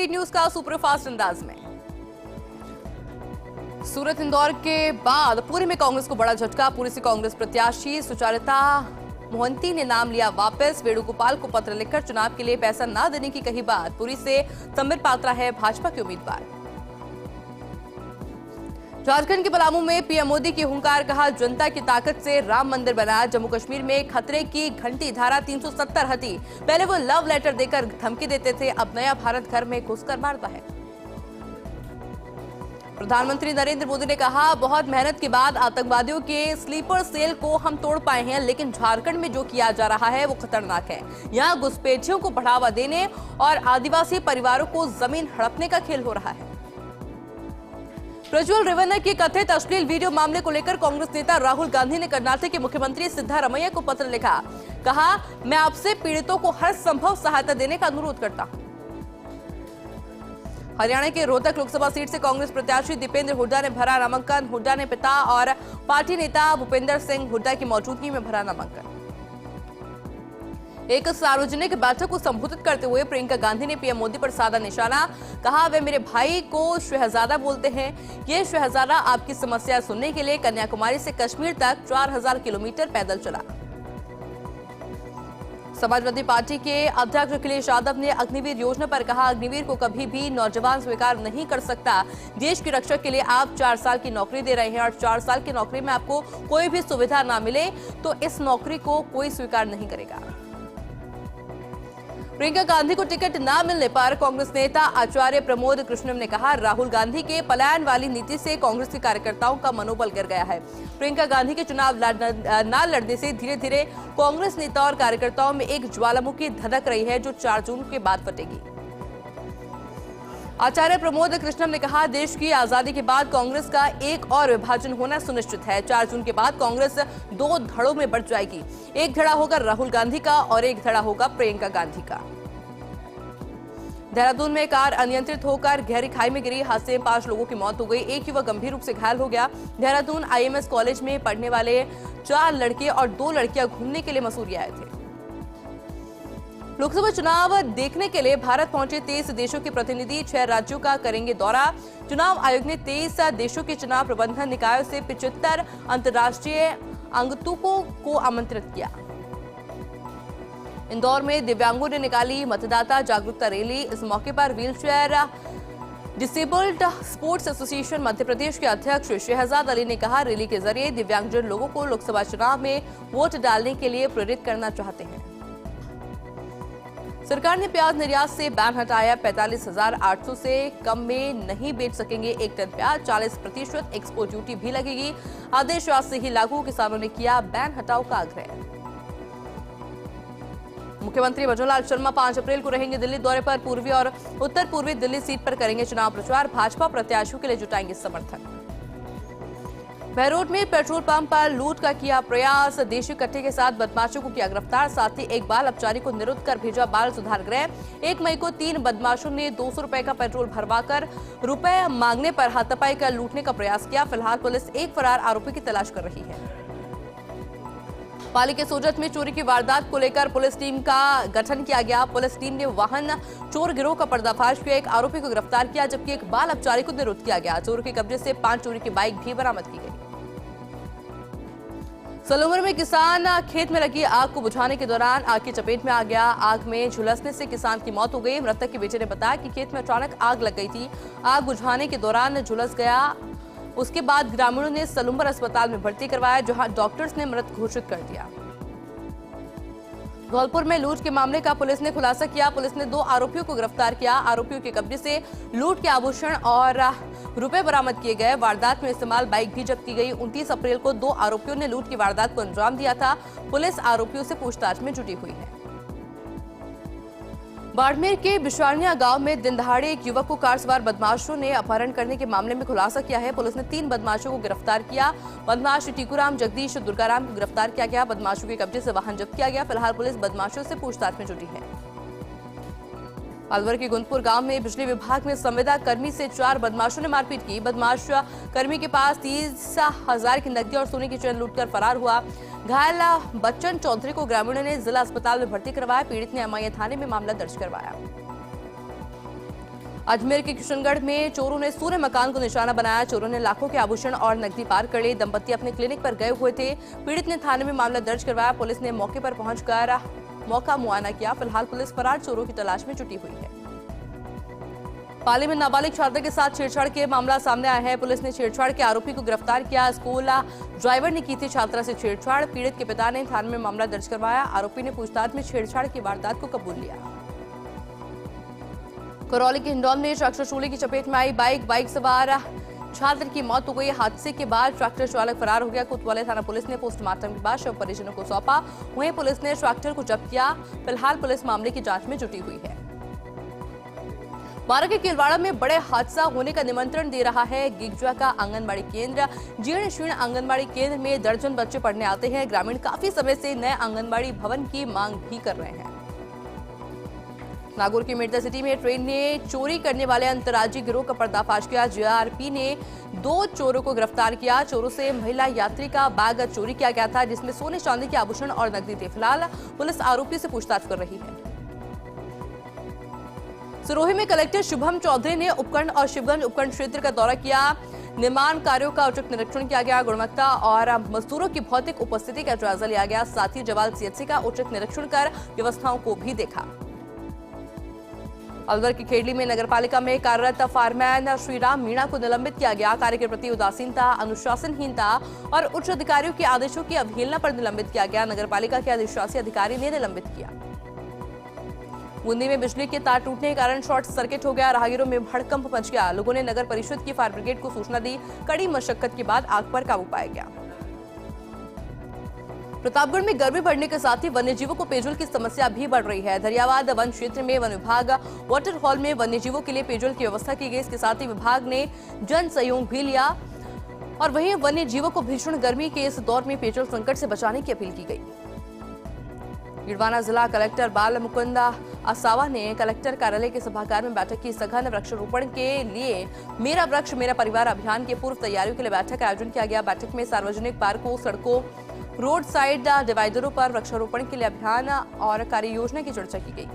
Speed news का superfast अंदाज में। सूरत इंदौर के बाद पुरी में कांग्रेस को बड़ा झटका। पुरी से कांग्रेस प्रत्याशी सुचारिता मोहंती ने नाम लिया वापस। वेणुगोपाल को पत्र लिखकर चुनाव के लिए पैसा न देने की कही बात। पुरी से संबित पात्रा है भाजपा के उम्मीदवार। झारखंड के पलामू में पीएम मोदी की हुंकार, कहा जनता की ताकत से राम मंदिर बना। जम्मू कश्मीर में खतरे की घंटी, धारा 370 हटी। पहले वो लव लेटर देकर धमकी देते थे, अब नया भारत घर में घुसकर मारता है। प्रधानमंत्री नरेंद्र मोदी ने कहा, बहुत मेहनत के बाद आतंकवादियों के स्लीपर सेल को हम तोड़ पाए हैं, लेकिन झारखंड में जो किया जा रहा है वो खतरनाक है। यहां घुसपैठियों को बढ़ावा देने और आदिवासी परिवारों को जमीन हड़पने का खेल हो रहा है। प्रज्वल रेवन्ना के कथित अश्लील वीडियो मामले को लेकर कांग्रेस नेता राहुल गांधी ने कर्नाटक के मुख्यमंत्री सिद्धारमैया को पत्र लिखा। कहा, मैं आपसे पीड़ितों को हर संभव सहायता देने का अनुरोध करता हूं। हरियाणा के रोहतक लोकसभा सीट से कांग्रेस प्रत्याशी दीपेंद्र हुड्डा ने भरा नामांकन। हुड्डा ने पिता और पार्टी नेता भूपेंद्र सिंह हुड्डा की मौजूदगी में भरा नामांकन। एक सार्वजनिक बैठक को संबोधित करते हुए प्रियंका गांधी ने पीएम मोदी पर साधा निशाना। कहा, वे मेरे भाई को शहजादा बोलते हैं। ये शहजादा आपकी समस्या सुनने के लिए कन्याकुमारी से कश्मीर तक 4000 किलोमीटर पैदल चला। समाजवादी पार्टी के अध्यक्ष अखिलेश यादव ने अग्निवीर योजना पर कहा, अग्निवीर को कभी भी नौजवान स्वीकार नहीं कर सकता। देश की रक्षा के लिए आप 4 साल की नौकरी दे रहे हैं और 4 साल की नौकरी में आपको कोई भी सुविधा ना मिले तो इस नौकरी को कोई स्वीकार नहीं करेगा। प्रियंका गांधी को टिकट न मिलने पर कांग्रेस नेता आचार्य प्रमोद कृष्णम ने कहा, राहुल गांधी के पलायन वाली नीति से कांग्रेस के कार्यकर्ताओं का मनोबल गिर गया है। प्रियंका गांधी के चुनाव न लड़ने से धीरे धीरे कांग्रेस नेता और कार्यकर्ताओं में एक ज्वालामुखी धधक रही है, जो 4 जून के बाद फटेगी। आचार्य प्रमोद कृष्णम ने कहा, देश की आजादी के बाद कांग्रेस का एक और विभाजन होना सुनिश्चित है। 4 जून के बाद कांग्रेस 2 धड़ों में बढ़ जाएगी। एक धड़ा होगा राहुल गांधी का और एक धड़ा होगा प्रियंका गांधी का। देहरादून में कार अनियंत्रित होकर गहरी खाई में गिरी। हादसे में 5 लोगों की मौत हो गई। एक युवक गंभीर रूप से घायल हो गया। देहरादून आईएमएस कॉलेज में पढ़ने वाले 4 लड़के और 2 लड़कियां घूमने के लिए मसूरी आए थे। लोकसभा चुनाव देखने के लिए भारत पहुंचे 23 देशों के प्रतिनिधि 6 राज्यों का करेंगे दौरा। चुनाव आयोग ने 23 देशों के चुनाव प्रबंधन निकायों से 75 अंतर्राष्ट्रीय आगंतुकों को आमंत्रित किया। इंदौर में दिव्यांगों ने निकाली मतदाता जागरूकता रैली। इस मौके पर wheelchair disabled sports association Madhya Pradesh के अध्यक्ष शहजाद अली ने कहा, रैली के जरिए दिव्यांगजन लोगों को लोकसभा चुनाव में वोट डालने के लिए प्रेरित करना चाहते हैं। सरकार ने प्याज निर्यात से बैन हटाया। 45,800 से कम में नहीं बेच सकेंगे 1 टन प्याज। 40% एक्सपोर्ट ड्यूटी भी लगेगी। आदेश आज से ही लागू। किसानों ने किया बैन हटाओ का आग्रह। मुख्यमंत्री भजनलाल शर्मा 5 अप्रैल को रहेंगे दिल्ली दौरे पर। पूर्वी और उत्तर पूर्वी दिल्ली सीट पर करेंगे चुनाव प्रचार। भाजपा प्रत्याशियों के लिए जुटाएंगे समर्थन। बहरोड में पेट्रोल पंप पर लूट का किया प्रयास। देशी कट्टे के साथ बदमाशों को किया गिरफ्तार। साथ ही एक बाल अपचारी को निरुद्ध कर भेजा बाल सुधार गृह। 1 मई को 3 बदमाशों ने 200 रुपए का पेट्रोल भरवाकर रुपए मांगने पर हाथापाई कर लूटने का प्रयास किया। फिलहाल पुलिस एक फरार आरोपी की तलाश कर रही है। पाली के सोजत में चोरी की वारदात को लेकर पुलिस टीम का गठन किया गया। पुलिस टीम ने वाहन चोर गिरोह का पर्दाफाश किया। एक आरोपी को गिरफ्तार किया, जबकि एक बाल अपचारी को निरुद्ध किया गया। चोर के कब्जे से 5 चोरी की बाइक भी बरामद की गई। सलूमर में किसान खेत में लगी आग को बुझाने के दौरान आग की चपेट में आ गया। आग में झुलसने से किसान की मौत हो गई। मृतक के बेटे ने बताया कि खेत में अचानक आग लग गई थी। आग बुझाने के दौरान झुलस गया। उसके बाद ग्रामीणों ने सलूमर अस्पताल में भर्ती करवाया, जहां डॉक्टर्स ने मृत घोषित कर दिया। धौलपुर में लूट के मामले का पुलिस ने खुलासा किया। पुलिस ने 2 आरोपियों को गिरफ्तार किया। आरोपियों के कब्जे से लूट के आभूषण और रुपए बरामद किए गए। वारदात में इस्तेमाल बाइक भी जब्त की गई। 29 अप्रैल को 2 आरोपियों ने लूट की वारदात को अंजाम दिया था। पुलिस आरोपियों से पूछताछ में जुटी हुई है। बाड़मेर के बिशारनिया गांव में दिन दहाड़े एक युवक को कार सवार बदमाशों ने अपहरण करने के मामले में खुलासा किया है। पुलिस ने 3 बदमाशों को गिरफ्तार किया। बदमाश टीकूराम, जगदीश, दुर्गाराम को गिरफ्तार किया गया। बदमाशों के कब्जे से वाहन जब्त किया गया। फिलहाल पुलिस बदमाशों से पूछताछ में जुटी है। अलवर के गुंदपुर गांव में बिजली विभाग में संविदा कर्मी से 4 बदमाशों ने मारपीट की। बदमाश कर्मी के पास 30,000 की नकदी और सोने की चेन लूटकर फरार हुआ। घायल बच्चन चौधरी को ग्रामीणों ने जिला अस्पताल में भर्ती करवाया। पीड़ित ने एमआईए थाने में मामला दर्ज करवाया। अजमेर के किशनगढ़ में चोरों ने सूर्य मकान को निशाना बनाया। चोरों ने लाखों के आभूषण और नकदी पार कर ली। दंपति अपने क्लिनिक पर गए हुए थे। पीड़ित ने थाने में मामला दर्ज करवाया। पुलिस ने मौके पर पहुंचकर मौका मुआयना किया। फिलहाल पुलिस फरार चोरों की तलाश में जुटी हुई है। पाली में नाबालिग छात्रा के साथ छेड़छाड़ के मामला सामने आया है। पुलिस ने छेड़छाड़ के आरोपी को गिरफ्तार किया। स्कूल ड्राइवर ने की थी छात्रा से छेड़छाड़। पीड़ित के पिता ने थाने में मामला दर्ज करवाया। आरोपी ने पूछताछ में छेड़छाड़ की वारदात को कबूल लिया। करौली के हिंडौन में ट्रैक्टर ट्रोली की चपेट में आई बाइक सवार छात्र की मौत हो गई। हादसे के बाद ट्रैक्टर चालक फरार हो गया। कोतवाली थाना पुलिस ने पोस्टमार्टम के बाद शव परिजनों को सौंपा। वहीं पुलिस ने ट्रैक्टर को जब्त किया। फिलहाल पुलिस मामले की जांच में जुटी हुई है। बारा के किलवाड़ा में बड़े हादसा होने का निमंत्रण दे रहा है गिगजा का आंगनबाड़ी केंद्र। जीर्ण शीर्ण आंगनबाड़ी केंद्र में दर्जन बच्चे पढ़ने आते हैं। ग्रामीण काफी समय से नए आंगनबाड़ी भवन की मांग भी कर रहे हैं। नागौर के मिर्जा सिटी में ट्रेन ने चोरी करने वाले अंतर्राज्यीय गिरोह का पर्दाफाश किया। जीआरपी ने 2 चोरों को गिरफ्तार किया। चोरों से महिला यात्री का बैग चोरी किया गया था, जिसमें सोने चांदी के आभूषण और नकदी थे। फिलहाल पुलिस आरोपी से पूछताछ कर रही है। सिरोही में कलेक्टर शुभम चौधरी ने उपखंड और शिवगंज उपखंड क्षेत्र का दौरा किया। निर्माण कार्यों का औचक निरीक्षण किया गया। गुणवत्ता और मजदूरों की भौतिक उपस्थिति का जायजा लिया गया। साथ ही जवाल सीएचसी का औचक निरीक्षण कर व्यवस्थाओं को भी देखा। अलवर की खेड़ली में नगरपालिका में कार्यरत फायरमैन श्रीराम मीणा को निलंबित किया गया। कार्य के प्रति उदासीनता, अनुशासनहीनता और उच्च अधिकारियों के आदेशों की अवहेलना पर निलंबित किया गया। नगरपालिका के अधिशासी अधिकारी ने निलंबित किया। बूंदी में बिजली के तार टूटने के कारण शॉर्ट सर्किट हो गया। राहगीरों में भड़कंप मच गया। लोगों ने नगर परिषद की फायर ब्रिगेड को सूचना दी। कड़ी मशक्कत के बाद आग पर काबू पाया गया। प्रतापगढ़ में गर्मी बढ़ने के साथ ही वन्यजीवों को पेयजल की समस्या भी बढ़ रही है। दरियावाद वन क्षेत्र में वन विभाग वाटर हॉल में वन्यजीवों के लिए पेयजल की व्यवस्था की गई। इसके साथ ही विभाग ने जन सहयोग भी लिया और वहीं वन्यजीवों को भीषण गर्मी के इस दौर में पेयजल संकट से बचाने की अपील की गई। गिरवाना जिला कलेक्टर बाल मुकुंद असावा ने कलेक्टर कार्यालय के सभागार में बैठक की। सघन वृक्षारोपण के लिए मेरा वृक्ष मेरा परिवार अभियान के पूर्व तैयारियों के लिए बैठक का आयोजन किया गया। बैठक में सार्वजनिक पार्कों, सड़कों, रोड साइड डिवाइडरों पर वृक्षारोपण के लिए अभियान और कार्य योजना की चर्चा की गई।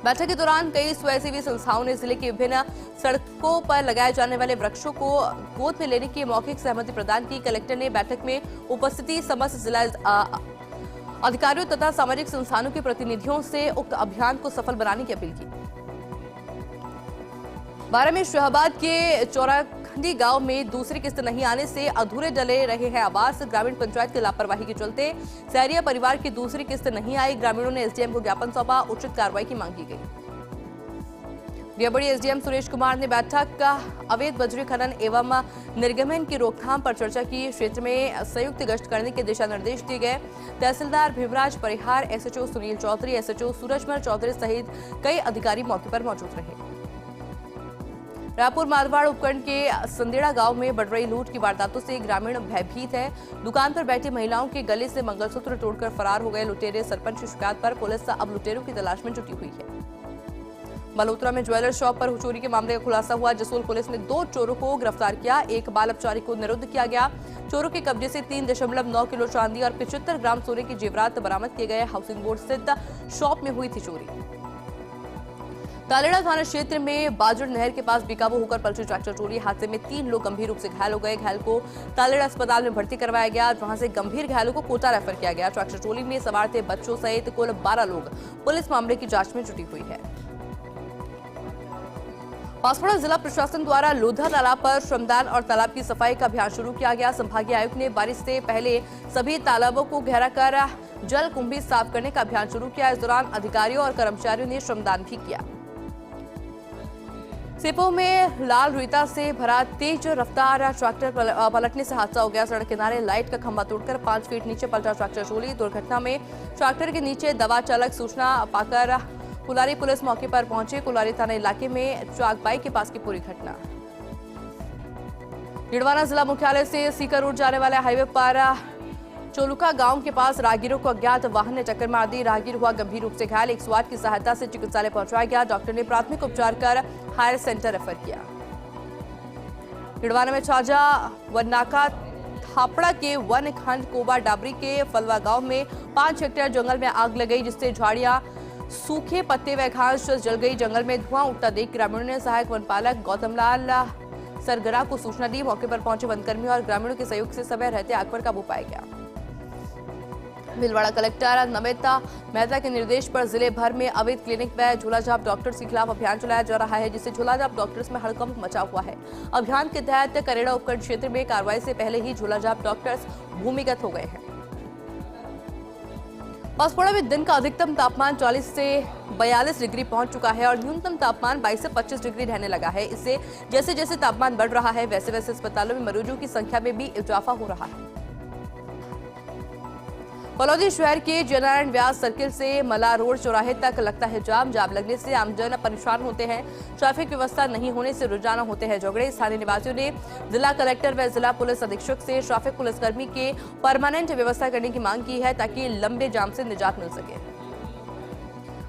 बैठक के दौरान कई स्वयंसेवी संस्थाओं ने जिले की विभिन्न सड़कों पर लगाए जाने वाले वृक्षों को गोद में लेने की मौखिक सहमति प्रदान की। कलेक्टर ने बैठक में उपस्थिति समस्त जिला अधिकारियों तथा सामाजिक संस्थानों के प्रतिनिधियों से उक्त अभियान को सफल बनाने की अपील की। बारा में शाहबाद के चौराखंडी गांव में दूसरी किस्त नहीं आने से अधूरे डले रहे हैं आवास। ग्रामीण पंचायत की लापरवाही के चलते सहरिया परिवार की दूसरी किस्त नहीं आई। ग्रामीणों ने एसडीएम को ज्ञापन सौंपा। उचित कार्रवाई की मांग की गई। बियाबड़ी एसडीएम सुरेश कुमार ने बैठक का अवैध बजरी खनन एवं निर्गमन की रोकथाम पर चर्चा की। क्षेत्र में संयुक्त गश्त करने के दिशा निर्देश दिए गए। तहसीलदार भीमराज परिहार, एसएचओ सुनील चौधरी, एसएचओ सूरजमल चौधरी सहित कई अधिकारी मौके पर मौजूद रहे। रायपुर मारवाड़ उपखंड के संदेड़ा गांव में बढ़ रही लूट की वारदातों से ग्रामीण भयभीत है। दुकान पर बैठी महिलाओं के गले से मंगलसूत्र तोड़कर फरार हो गए लुटेरे। सरपंच की शिकायत पर पुलिस अब लुटेरों की तलाश में जुटी हुई है। मल्होत्रा में ज्वेलर शॉप पर चोरी के मामले का खुलासा हुआ। जसोल पुलिस ने 2 चोरों को गिरफ्तार किया। एक बाल अपचारी को निरुद्ध किया गया। चोरों के कब्जे से 3.9 किलो चांदी और 75 ग्राम सोने के जेवरात बरामद किए गए। हाउसिंग बोर्ड स्थित शॉप में हुई थी चोरी। तालेड़ा थाना क्षेत्र में बाजड़ नहर के पास बेकाबू होकर पलटी ट्रैक्टर चोरी। हादसे में 3 लोग गंभीर रूप से घायल हो गए। घायल को तालेड़ा अस्पताल में भर्ती करवाया गया, जहां से गंभीर घायलों को कोटा रेफर किया गया। ट्रैक्टर ट्रोली में सवार थे बच्चों सहित कुल 12 लोग। पुलिस मामले की जांच में जुटी हुई है। बांसवाड़ा जिला प्रशासन द्वारा लोधा तालाब पर श्रमदान और तालाब की सफाई का अभियान शुरू किया गया। संभागीय आयुक्त ने बारिश से पहले सभी तालाबों को घेरा कर जल कुंभी साफ करने का अभियान शुरू किया। इस दौरान अधिकारियों और कर्मचारियों ने श्रमदान भी किया। सिपो में लाल रुईता से भरा तेज रफ्तार ट्रैक्टर पलटने से हादसा हो गया। सड़क किनारे लाइट का खंभा तोड़कर 5 फीट नीचे पलटा ट्रैक्टर ट्रोली। दुर्घटना में ट्रैक्टर के नीचे दवा चालक सूचना पाकर कुलारी पुलिस मौके पर पहुंचे। कुलारी थाना इलाके में चाकबाई के पास की पूरी घटना। डिडवाना जिला मुख्यालय से सीकर रोड जाने वाले हाईवे पर चोलुका गांव के पास राहगीरों को अज्ञात वाहन ने टक्कर मार दी। राहगीर हुआ गंभीर रूप से घायल। 108 की सहायता से चिकित्सालय पहुंचाया गया। डॉक्टर ने प्राथमिक उपचार कर हायर सेंटर रेफर किया। डिडवाना में छाजा वनाका थापड़ा के वन खंड कोबा डाबरी के फलवा गांव में 5 हेक्टेयर जंगल में आग लग गई, जिससे झाड़ियां सूखे पत्ते व घास जल गई। जंगल में धुआं उठता देख ग्रामीणों ने सहायक वनपालक गौतमलाल सरगरा को सूचना दी। मौके पर पहुंचे वनकर्मी और ग्रामीणों के सहयोग से समय रहते आग पर काबू पाया गया। भीलवाड़ा कलेक्टर नमिता मेहता के निर्देश पर जिले भर में अवैध क्लिनिक व झोलाछाप डॉक्टर्स के खिलाफ अभियान चलाया जा रहा है, जिससे झोलाछाप डॉक्टर्स में हड़कंप मचा हुआ है। अभियान के तहत करेड़ा उपखंड क्षेत्र में कार्रवाई से पहले ही झोलाछाप डॉक्टर्स भूमिगत हो गए हैं। बांसवाड़ा में दिन का अधिकतम तापमान 40 से 42 डिग्री पहुंच चुका है और न्यूनतम तापमान 22 से 25 डिग्री रहने लगा है। इससे जैसे जैसे तापमान बढ़ रहा है वैसे वैसे अस्पतालों में मरीजों की संख्या में भी इजाफा हो रहा है। फलौदी शहर के जयनारायण व्यास सर्किल से मला रोड चौराहे तक लगता है जाम लगने से आमजन परेशान होते हैं। ट्रैफिक व्यवस्था नहीं होने से रोजाना होते हैं झगड़े। स्थानीय निवासियों ने जिला कलेक्टर व जिला पुलिस अधीक्षक से ट्रैफिक पुलिसकर्मी के परमानेंट व्यवस्था करने की मांग की है ताकि लंबे जाम से निजात मिल सके।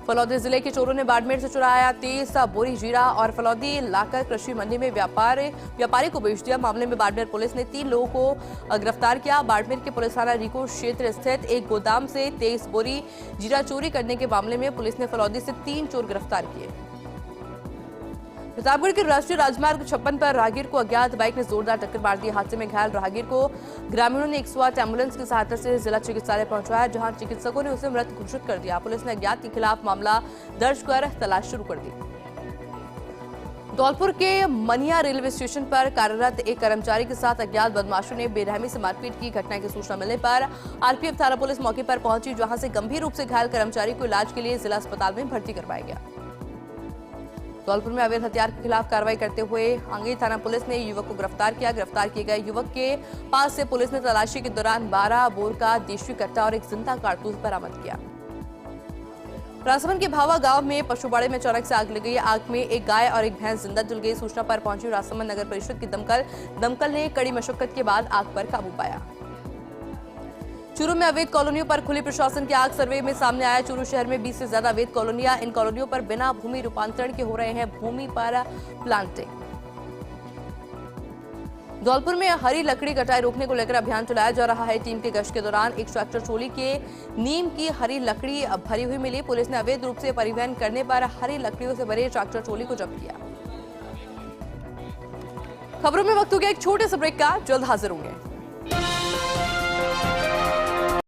फलौदी जिले के चोरों ने बाड़मेर से चुराया 23 बोरी जीरा और फलौदी लाकर कृषि मंडी में व्यापारी को बेच दिया। मामले में बाड़मेर पुलिस ने 3 लोगों को गिरफ्तार किया। बाड़मेर के पुलिस थाना रिको क्षेत्र स्थित एक गोदाम से 23 बोरी जीरा चोरी करने के मामले में पुलिस ने फलौदी से 3 चोर गिरफ्तार किए। प्रतापगढ़ के राष्ट्रीय राजमार्ग 56 पर राहगीर को अज्ञात बाइक ने जोरदार टक्कर मार दी। हादसे में घायल राहगीर को ग्रामीणों ने 108 एम्बुलेंस की सहायता से जिला चिकित्सालय पहुंचाया, जहां चिकित्सकों ने उसे मृत घोषित कर दिया। पुलिस ने अज्ञात के खिलाफ मामला दर्ज कर तलाश शुरू कर दी। धौलपुर के मनिया रेलवे स्टेशन पर कार्यरत एक कर्मचारी के साथ अज्ञात बदमाशों ने बेरहमी से मारपीट की। घटना की सूचना मिलने पर आरपीएफ थाना पुलिस मौके पर पहुंची, जहां से गंभीर रूप से घायल कर्मचारी को इलाज के लिए जिला अस्पताल में भर्ती करवाया गया। धौलपुर में अवैध हथियार के खिलाफ कार्रवाई करते हुए आंगी थाना पुलिस ने युवक को गिरफ्तार किया। गिरफ्तार किए गए युवक के पास से पुलिस ने तलाशी के दौरान 12 बोर का देशी कट्टा और एक जिंदा कारतूस बरामद किया। राजसमंद के भावा गांव में पशुबाड़े में अचानक से आग लग गई। आग में एक गाय और एक भैंस जिंदा जल गई। सूचना पर पहुंची राजसमंद नगर परिषद की दमकल ने कड़ी मशक्कत के बाद आग पर काबू पाया। चूरू में अवैध कॉलोनियों पर खुली प्रशासन की आग। सर्वे में सामने आया चूरू शहर में 20 से ज्यादा अवैध कॉलोनियां। इन कॉलोनियों पर बिना भूमि रूपांतरण के हो रहे हैं भूमि पर प्लांटिंग। धौलपुर में हरी लकड़ी कटाई रोकने को लेकर अभियान चलाया जा रहा है। टीम के गश्त के दौरान एक ट्रैक्टर ट्रॉली के नीम की हरी लकड़ी भरी हुई मिली। पुलिस ने अवैध रूप से परिवहन करने पर हरी लकड़ियों से भरे ट्रैक्टर ट्रॉली को जब्त किया। खबरों में वक्त हो गया एक छोटे से ब्रेक का, जल्द हाजिर होंगे।